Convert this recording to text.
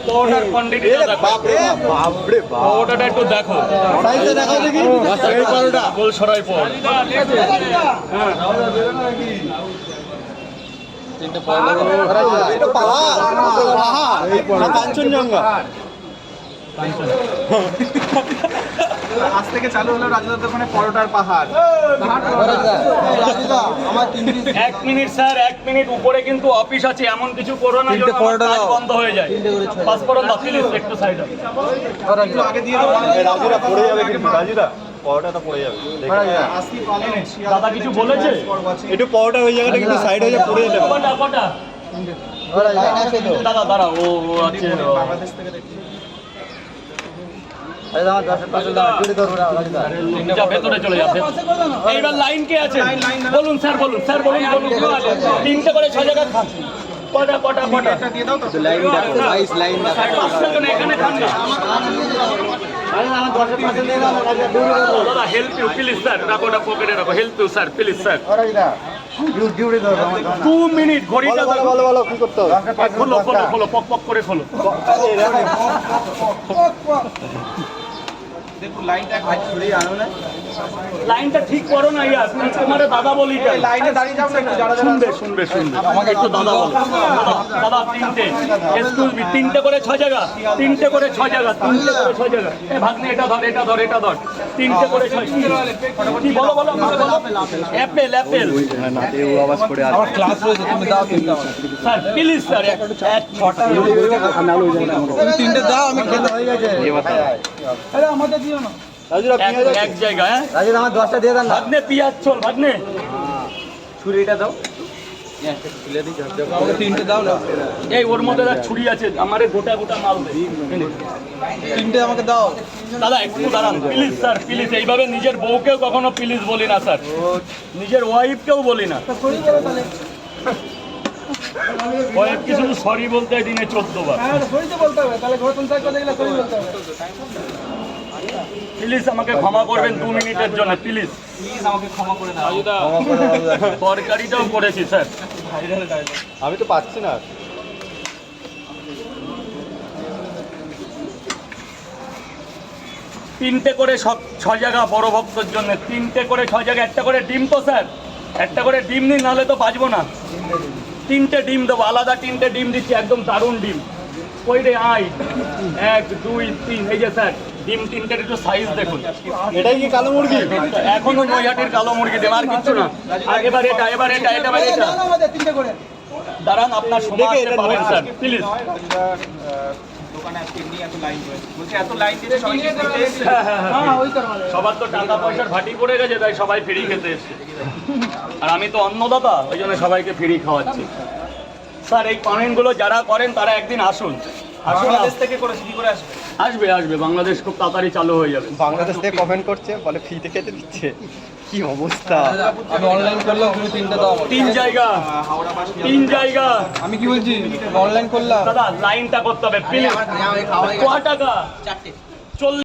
পরোটার কোয়ান্টিটি পরোটাটা একটু দেখো এই পরোটা গোল সরাই পর কাঞ্চনজঙ্ঘা আজ থেকে চালু হলো রাজুদার দোকানে পরোটার পাহাড়। এক মিনিট স্যার, এক মিনিট, উপরে কিন্তু অফিস আছে, এমন কিছু করো না যেন আমার কাজ বন্ধ হয়ে যায়। পাসপোর্ট দাও প্লিজ, একটু সাইড আগে দিয়ে দাও। রাজুরা পড়ে যাবে কিন্তু, রাজুরা পরোটাটা পড়ে যাবে। দাদা কিছু বলেছে? একটু পরোটা হয়ে যাবে কিন্তু সাইড হয়ে পড়ে যেতে পারে। কটা কটা দাদা দাঁড়া, ও আছে বাংলাদেশ থেকে দেখছি। ভেতরে চলে যাবে। এইবার লাইন কে আছে বলুন স্যার, বলুন স্যার, বলুন বলুন। তিনটে করে 6 জায়গা খান। কটা কটা কটা দিয়ে দাও তো। এখানে খান না। দাদা হেল্প ইউ প্লিজ স্যার, রাখো ওটা পকেটে রাখো। Help you sir please sir. 2 minute ঘড়িটা বলো কি করতে হবে? খোলো খোলো খোলো, পক পক করে খোলো। দেখুন লাইনটা একটু ঘুরিয়ে আনো না। লাইনটা ঠিক করো না ইয়ার, তোমার দাদা বলি এই লাইনে দাঁড়িয়ে যাও না একটু, যারা যারা শুনবে শুনবে শুনবে আমাকে একটু দাদা বলো। দাদা তিনটে, এক্সকিউজ মি, তিনটে করে 6 জায়গা, তিনটে করে 6 জায়গা, তিনটে করে 6 জায়গা। এ ভাগ্নে এটা ধর, এটা ধর, এটা ধর, তিনটে করে 6। কি বলো বলো অ্যাপেল অ্যাপেল। আওয়াজ করে আর আমার ক্লাস রয়েছে, তুমি দাও তিনটা। স্যার প্লিজ স্যার, এক 6টা তিনটে দাও, আমি খেতে হয়ে গেছে। আরে আমাদের দিও না। রাজুরা এক জায়গা। হ্যাঁ রাজু আমার 10টা দিয়ে দেন না। ভাগ্নে পিয়াজ চল, ভাগ্নে ছুরিটা দাও। আমাকে তিনটে দাও না। এই ওর মধ্যে একটা ছুরি আছে, আমারে গোটা গোটা মাল দে। তিনটে আমাকে দাও। দাদা একটু দাঁড়ান প্লিজ স্যার, প্লিজ। এইভাবে নিজের বউকেও কখনো প্লিজ বলি না স্যার, নিজের ওয়াইফকেও বলি না। ওয়াইফকে শুধু সরি বলতে হয় দিনে 14 বার। প্লিজ আমাকে ক্ষমা করবেন 2 মিনিটের জন্য, প্লিজ প্লিজ আমাকে ক্ষমা করে দাও। তরকারিটাও করেছি স্যার। আমি তো পাচ্ছি না। তিনটে করে 6 জায়গা বড় ভক্তর জন্য, তিনটে করে 6 জায়গা। একটা করে ডিম তো স্যার, একটা করে ডিম দিন, নাহলে তো বাঁচবো না। তিনটে ডিম দেবো, আলাদা তিনটে ডিম দিচ্ছি, একদম দারুণ ডিম। ওই রে আই 1 2 3, এই যে স্যার ডিম তিনটের একটু সাইজ দেখুন। এটাই কি কালো মুরগি? এখনো নৈহাটির কালো মুরগি দেব, আর কিচ্ছু না। এবার এটা, এবার এটা, এবার এটা। দাঁড়ান, আপনার সময় আসতে পাবেন স্যার প্লিজ। দোকানে আজকে এমনি এত লাইন রয়েছে। বলছি এত লাইন দিতে সবাই কি খেতে এসেছে? সবার তো টাকা পয়সার ভাটি পড়ে গেছে, তাই সবাই ফ্রি খেতে এসছে। আর আমি তো অন্নদাতা, ওই জন্য সবাইকে ফ্রি খাওয়াচ্ছি। স্যার এই পানিগুলো যারা করেন তারা একদিন আসুন। বাংলাদেশ থেকে করেছি, কি করে আসবে? আসবে আসবে, বাংলাদেশ খুব তাড়াতাড়ি চালু হয়ে যাবে। বাংলাদেশ থেকে কমেন্ট করছে, বলে ফ্রিতে খেতে দিচ্ছে। কি অবস্থা! আমি অনলাইন করলাম, তুমি তিনটে দাও। 3 জায়গা, হাওড়া বাস 3 জায়গা। আমি কি বলছি, অনলাইন করলাম। দাদা লাইনটা করতে হবে প্লিজ। কত টাকা? 4টে। 40।